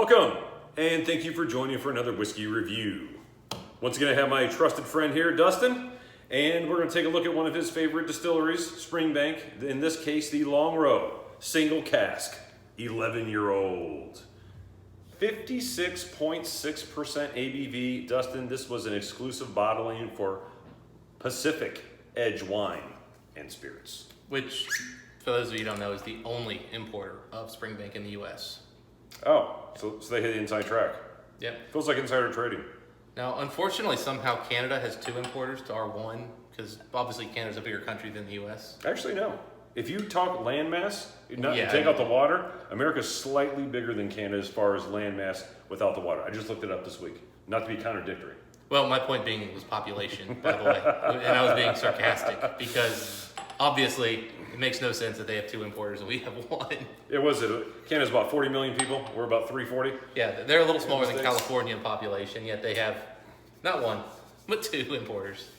Welcome, and thank you for joining for another whiskey review. Once again, I have my trusted friend here, Dustin, and we're going to take a look at one of his favorite distilleries, Springbank, in this case, the Longrow Single Cask, 11-year-old. 56.6% ABV. Dustin, this was an exclusive bottling for Pacific Edge Wine and Spirits. Which, for those of you who don't know, is the only importer of Springbank in the U.S. Oh, so they hit the inside track. Yep. Feels like insider trading. Now, unfortunately, somehow Canada has two importers to our one, because obviously Canada's a bigger country than the U.S. Actually, no. If you talk landmass, Yeah. take out the water, America's slightly bigger than Canada as far as landmass without the water. I just looked it up this week. Not to be contradictory. Well, my point being was population, by the way. And I was being sarcastic, because obviously it makes no sense that they have two importers and we have one. Canada's about 40 million people. We're about 340. Yeah, they're a little smaller than California in population, yet they have not one, but two importers.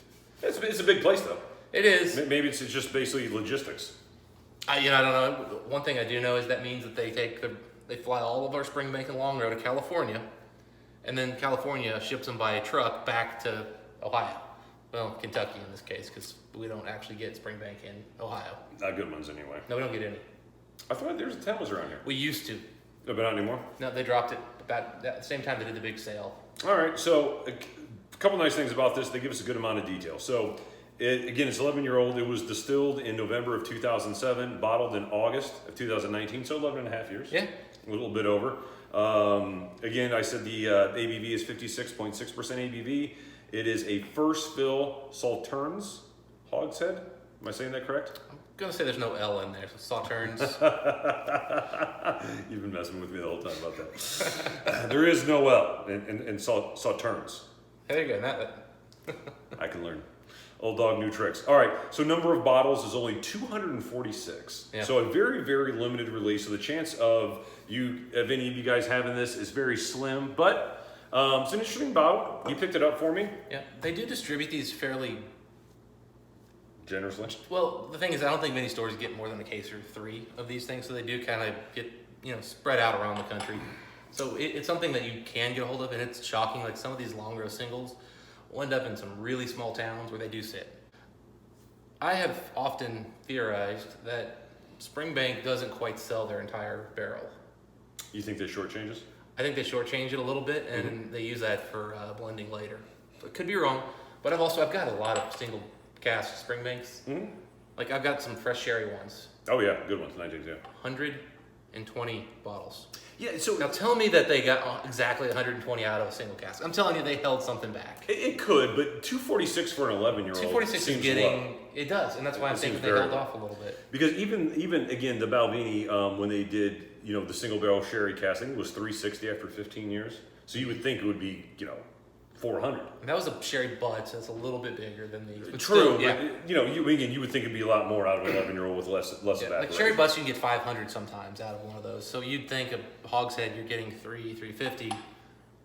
It's a big place, though. It is. Maybe it's just basically logistics. I don't know. One thing I do know is that means that they fly all of our Springbank and Longrow to California, and then California ships them by a truck back to Ohio. Well, Kentucky in this case, because we don't actually get Springbank in Ohio. Not good ones, anyway. No, we don't get any. I thought there was a Thames around here. We used to. No, but not anymore. No, they dropped it about at the same time they did the big sale. All right, so a couple nice things about this. They give us a good amount of detail. So, again, it's 11-year-old. It was distilled in November of 2007, bottled in August of 2019, so 11 and a half years. Yeah. A little bit over. Again, I said the ABV is 56.6% ABV. It is a first fill Sauternes Hogshead. Am I saying that correct? I'm going to say there's no L in there, so Sauternes. You've been messing with me the whole time about that. There is no L in Sauternes. There you go. I can learn. Old dog, new tricks. All right, so number of bottles is only 246. Yeah. So a very, very limited release. So the chance of any of you guys having this is very slim, but it's an interesting bottle. You picked it up for me. Yeah, they do distribute these fairly Generously. well. The thing is, I don't think many stores get more than a case or three of these things, so they do kind of get spread out around the country. So it's something that you can get a hold of, and it's shocking. Like some of these Longrow singles will end up in some really small towns where they do sit. I have often theorized that Springbank doesn't quite sell their entire barrel. You think they shortchange us? I think they shortchange it a little bit, and they use that for blending later. So it could be wrong, but I've got a lot of single cask Springbanks. Mm-hmm. Like I've got some fresh sherry ones. Oh yeah, good ones. 19, yeah. 120 bottles. Yeah. So Now tell me that they got exactly 120 out of a single cask. I'm telling you, they held something back. it could, but 246 for an 11-year-old. 246 seems is getting low. it does, and that's why I'm It thinking seems they very held low. off a little bit. Because even again, the Balvenie, when they did, the single barrel sherry cask, I think it was 360 after 15 years. So you would think it would be, 400. And that was a sherry butt, so it's a little bit bigger than these. But True, still, yeah. but you would think it'd be a lot more out of an 11-year-old with less Yeah, evaporation. like sherry butts, you can get 500 sometimes out of one of those. So you'd think a hogshead, you're getting 350. I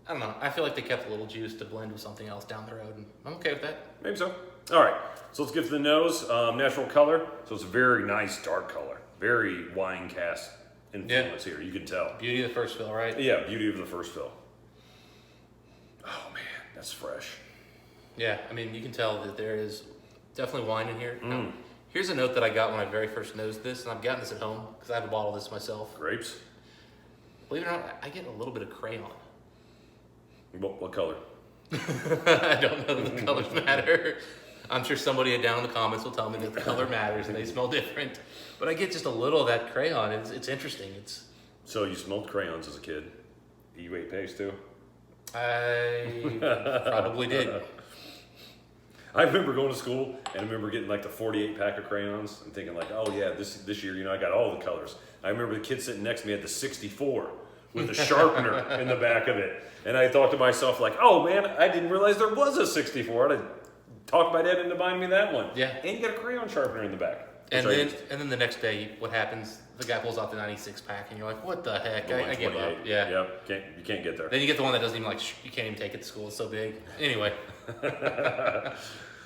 don't know. I feel like they kept a little juice to blend with something else down the road, and I'm okay with that. Maybe so. All right, so let's get to the nose. Natural color. So it's a very nice dark color. Very wine cask influence here. You can tell. Beauty of the first fill, right? Yeah, beauty of the first fill. Oh man, that's fresh. Yeah, I mean, you can tell that there is definitely wine in here. Now, here's a note that I got when I very first nosed this, and I've gotten this at home because I have a bottle of this myself. Grapes. Believe it or not, I get a little bit of crayon. What color? I don't know that the colors matter. I'm sure somebody down in the comments will tell me that the color matters and they smell different. But I get just a little of that crayon. It's interesting. So you smelled crayons as a kid. You ate pigs too? I probably did. I remember going to school and I remember getting like the 48 pack of crayons and thinking like, oh yeah, this year, I got all the colors. I remember the kid sitting next to me had the 64 with a sharpener in the back of it. And I thought to myself like, oh man, I didn't realize there was a 64. I'd talked my dad into buying me that one. Yeah. And you got a crayon sharpener in the back. And then the next day, what happens? The guy pulls out the 96 pack, and you're like, "What the heck? I give up." Yeah. Yep. You can't get there. Then you get the one that doesn't even you can't even take it to school. It's so big. Anyway, I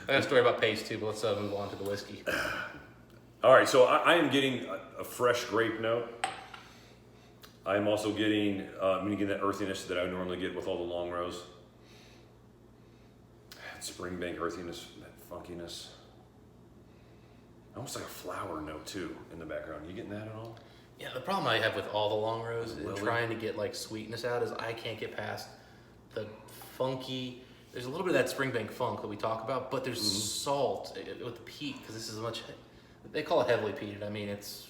got a story about paste too, but let's move on to the whiskey. All right, so I am getting a fresh grape note. I'm also getting, I'm getting that earthiness that I normally get with all the Longrows. Springbank earthiness, that funkiness. Almost like a flower note too in the background. You getting that at all? Yeah, the problem I have with all the Longrows and Lily? trying to get like sweetness out is I can't get past the funky. There's a little bit of that Springbank funk that we talk about, but there's salt with the peat because this is much. They call it heavily peated. I mean, it's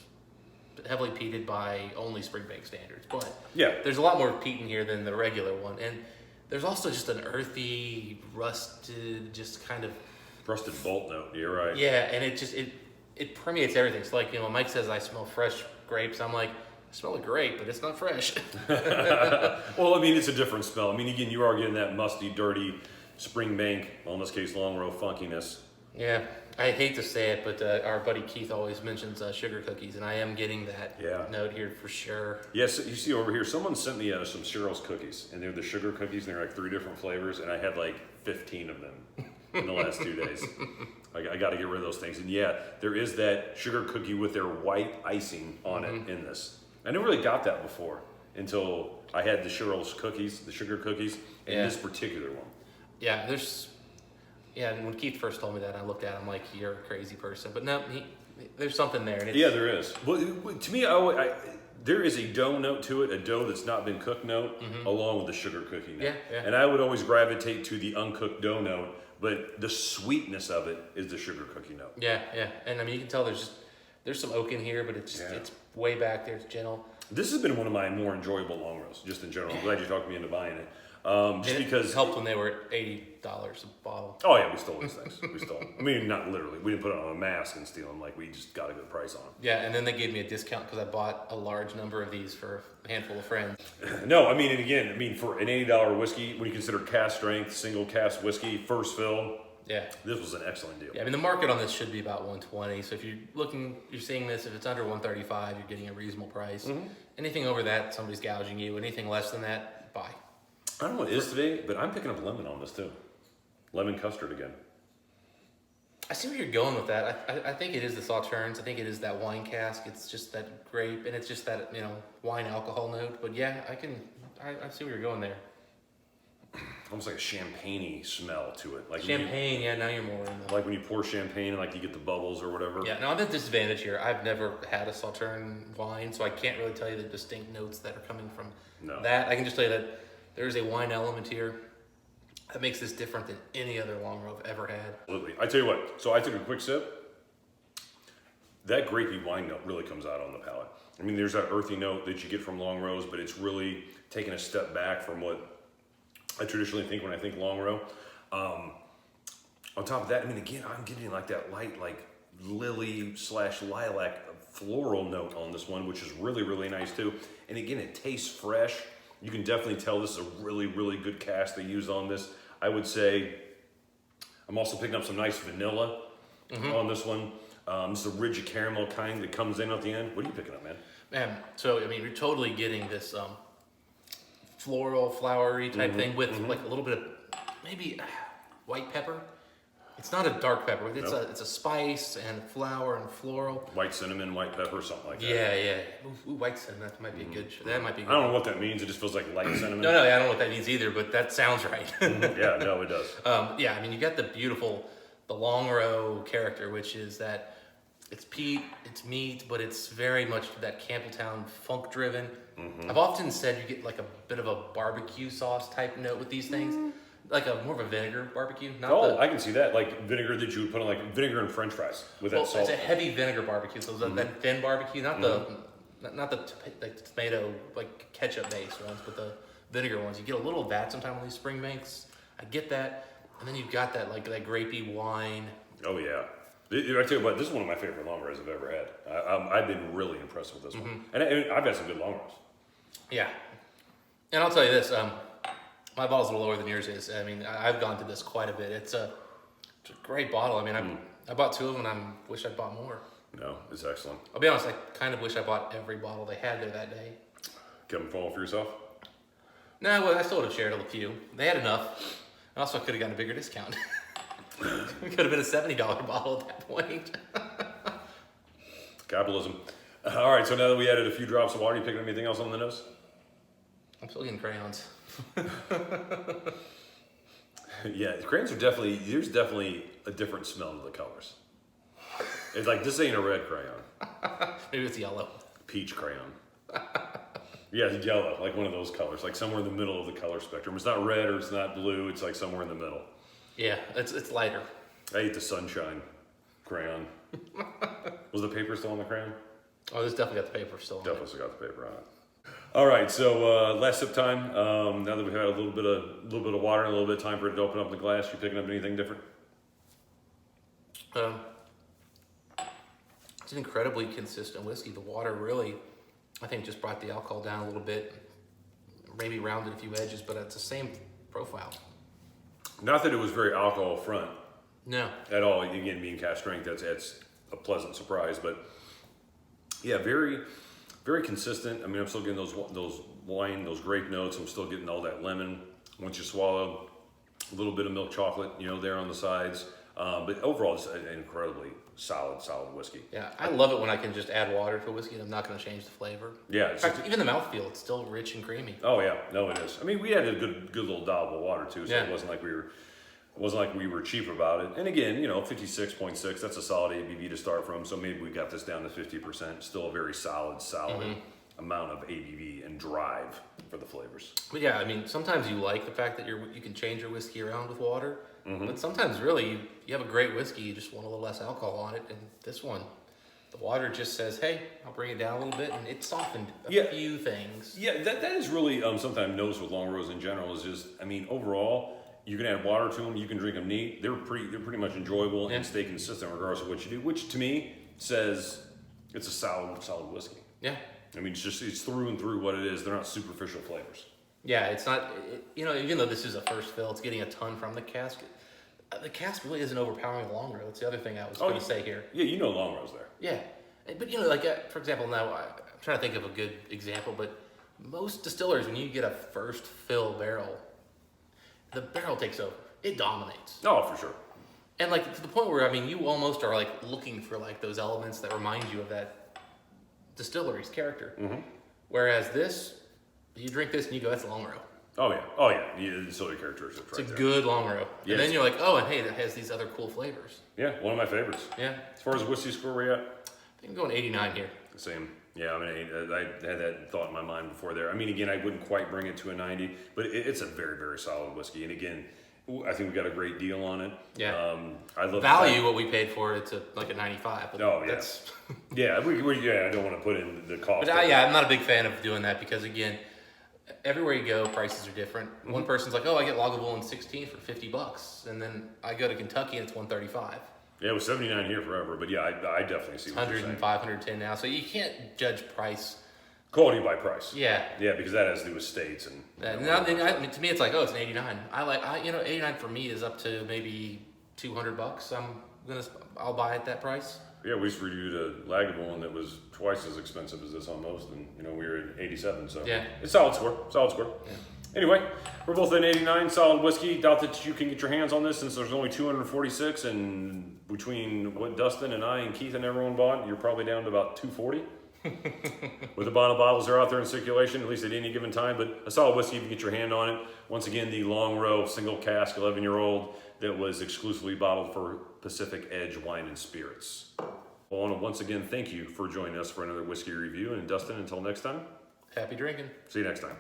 heavily peated by only Springbank standards, but Yeah. there's a lot more peat in here than the regular one, and there's also just an earthy, rusted, just kind of Rusted bolt note. You're right. yeah, and it permeates everything. So like when Mike says I smell fresh grapes, I'm like I smell a grape, but it's not fresh. Well, I mean, it's a different smell. I mean, again, you are getting that musty, dirty Springbank, well, in this case, Longrow funkiness. Yeah, I hate to say it, but our buddy Keith always mentions sugar cookies, and I am getting that note here for sure. Yes, you see over here, someone sent me some Cheryl's cookies, and they're the sugar cookies, and they're like 3 different flavors, and I had like 15 of them in the last 2 days. I got to get rid of those things. And yeah, there is that sugar cookie with their white icing on it in this. I never really got that before until I had the Cheryl's cookies, the sugar cookies, and this particular one. Yeah, and when Keith first told me that, I looked at him like, you're a crazy person. But no, there's something there. And it's, yeah, there is. Well, to me, there is a dough note to it, a dough that's not been cooked note, along with the sugar cookie note. Yeah. And I would always gravitate to the uncooked dough note, but the sweetness of it is the sugar cookie note. Yeah. And I mean, you can tell there's some oak in here, but it's way back there. It's gentle. This has been one of my more enjoyable Longrows, just in general. I'm glad you talked me into buying it. Just because it helped when they were $80 a bottle. Oh yeah, we stole these things. We stole them. I mean, not literally. We didn't put it on a mask and steal them. Like, we just got a good price on them. Yeah, and then they gave me a discount because I bought a large number of these for a handful of friends. No, I mean, and again, for an $80 whiskey, when you consider cask strength, single cask whiskey, first fill, this was an excellent deal. Yeah, I mean, the market on this should be about $120. So if you're seeing this, if it's under $135, you're getting a reasonable price. Anything over that, somebody's gouging you. Anything less than that, buy. I don't know what it is today, but I'm picking up lemon on this too. Lemon custard again. I see where you're going with that. I think it is the Sauternes. I think it is that wine cask. It's just that grape, and it's just that wine alcohol note. But yeah, I see where you're going there. Almost like a champagne-y smell to it. Like champagne, now you're more in the... Like when you pour champagne and like you get the bubbles or whatever. Yeah, now I'm at a disadvantage here. I've never had a Sauterne wine, so I can't really tell you the distinct notes that are coming from that. I can just tell you that there's a wine element here that makes this different than any other Longrow I've ever had. Absolutely. I tell you what, so I took a quick sip. That grapey wine note really comes out on the palate. I mean, there's that earthy note that you get from Longrows, but it's really taken a step back from what I traditionally think when I think Longrow. On top of that, I mean, again, I'm getting like that light, like lily/lilac floral note on this one, which is really, really nice too. And again, it tastes fresh. You can definitely tell this is a really, really good cask they used on this. I would say I'm also picking up some nice vanilla on this one. It's the ridge caramel kind that comes in at the end. What are you picking up, man? Man, so I mean, you're totally getting this floral, flowery type thing with like a little bit of maybe white pepper. It's not a dark pepper. It's a spice and flower and floral. White cinnamon, white pepper, something like that. Yeah. Ooh, white cinnamon. That might be a good. That might be. I don't know what that means. It just feels like light cinnamon. No, I don't know what that means either. But that sounds right. Yeah, no, it does. Yeah, I mean, you got the Longrow character, which is that it's peat, it's meat, but it's very much that Campbelltown funk driven. I've often said you get like a bit of a barbecue sauce type note with these things. Like more of a vinegar barbecue. I can see that. Like vinegar that you would put on like vinegar and French fries with that salt. It's a heavy vinegar barbecue. So that thin barbecue, not the tomato like ketchup based ones, but the vinegar ones. You get a little of that sometimes on these Springbanks. I get that, and then you've got that like that grapey wine. Oh yeah. I tell you what, this is one of my favorite Longrows I've ever had. I've been really impressed with this one, and I've had some good Longrows. Yeah, and I'll tell you this. My bottle's a little lower than yours is. I mean, I've gone to this quite a bit. It's a great bottle. I mean, I bought 2 of them, and I wish I'd bought more. No, it's excellent. I'll be honest, I kind of wish I bought every bottle they had there that day. Kept them full for yourself? No, well, I still would have shared a few. They had enough. And also, I could have gotten a bigger discount. It could have been a $70 bottle at that point. Capitalism. All right, so now that we added a few drops of water, you picking up anything else on the nose? I'm still getting crayons. Yeah, crayons are definitely, there's definitely a different smell to the colors. It's like, this ain't a red crayon. Maybe it's yellow. Peach crayon. Yeah, it's yellow, like one of those colors, like somewhere in the middle of the color spectrum. It's not red or it's not blue, it's like somewhere in the middle. Yeah, it's lighter. I ate the sunshine crayon. Was the paper still on the crayon? Oh, this definitely got the paper still on Definitely still got the paper on it. All right, so last sip time. Now that we've had a little bit of water and a little bit of time for it to open up the glass, you picking up anything different? It's an incredibly consistent whiskey. The water really, I think, just brought the alcohol down a little bit, maybe rounded a few edges, but it's the same profile. Not that it was very alcohol front. No. At all. Again, being cask strength, that's a pleasant surprise. But yeah, very, very consistent. I mean, I'm still getting those wine, those grape notes. I'm still getting all that lemon. Once you swallow, a little bit of milk chocolate, there on the sides. But overall, it's an incredibly solid whiskey. Yeah, I love it when I can just add water to a whiskey and I'm not going to change the flavor. Yeah. In fact, even the mouthfeel, it's still rich and creamy. Oh yeah, no, it is. I mean, we added a good little dollop of water too, so Yeah. it wasn't like we were cheap about it. And again, 56.6, that's a solid ABV to start from. So maybe we got this down to 50%. Still a very solid amount of ABV and drive for the flavors. But yeah, I mean, sometimes you like the fact that you can change your whiskey around with water. But sometimes really, you have a great whiskey, you just want a little less alcohol on it. And this one, the water just says, hey, I'll bring it down a little bit. And it softened a few things. Yeah, that is really sometimes noticed with Longrows in general is just, I mean, overall, you can add water to them, you can drink them neat. They're pretty much enjoyable and stay consistent regardless of what you do, which to me says it's a solid whiskey. Yeah. I mean, it's through and through what it is. They're not superficial flavors. Yeah, it's not, even though this is a first fill, it's getting a ton from the cask. The cask really isn't overpowering the Longrow. That's the other thing I was going to say here. Yeah, Longrow's there. Yeah. But, for example, now I'm trying to think of a good example, but most distillers, when you get a first fill barrel, the barrel takes over. It dominates. Oh, for sure. And to the point where, you almost are looking for those elements that remind you of that distillery's character. Whereas this, you drink this and you go, that's Longrow. Oh yeah. The distillery characteristics right there. It's a good Longrow. Yeah, and then you're like, oh, and hey, that has these other cool flavors. Yeah, one of my favorites. Yeah. As far as whiskey score, where you at? I think I'm going 89 here. Same. Yeah, I had that thought in my mind before there. I mean, again, I wouldn't quite bring it to a 90, but it's a very, very solid whiskey. And again, I think we got a great deal on it. Yeah. I love value what we paid for it to a 95. But oh, yeah. That's yeah, I don't want to put in the cost. But I'm not a big fan of doing that because, again, everywhere you go, prices are different. One person's like, oh, I get Lagavulin 16 for $50. And then I go to Kentucky and it's 135. Yeah, it was 79 here forever, but yeah, I definitely see what you're saying. 105, 110 now. So you can't judge price. Quality by price. Yeah. Yeah, because that has to do with states and. To me, it's like, oh, it's an 89. 89 for me is up to maybe $200. I'll buy at that price. Yeah, we just reviewed a Lagavulin that was twice as expensive as this almost, and we were at 87. So yeah, it's solid score. Yeah. Anyway, we're both at 89, solid whiskey. Doubt that you can get your hands on this since there's only 246, and between what Dustin and I and Keith and everyone bought, you're probably down to about 240. With the bottle bottles are out there in circulation, at least at any given time, but a solid whiskey if you get your hand on it. Once again, the Longrow single cask 11-year-old that was exclusively bottled for Pacific Edge Wine and Spirits. Well, I want to once again thank you for joining us for another whiskey review, and Dustin, until next time, happy drinking. see you next time.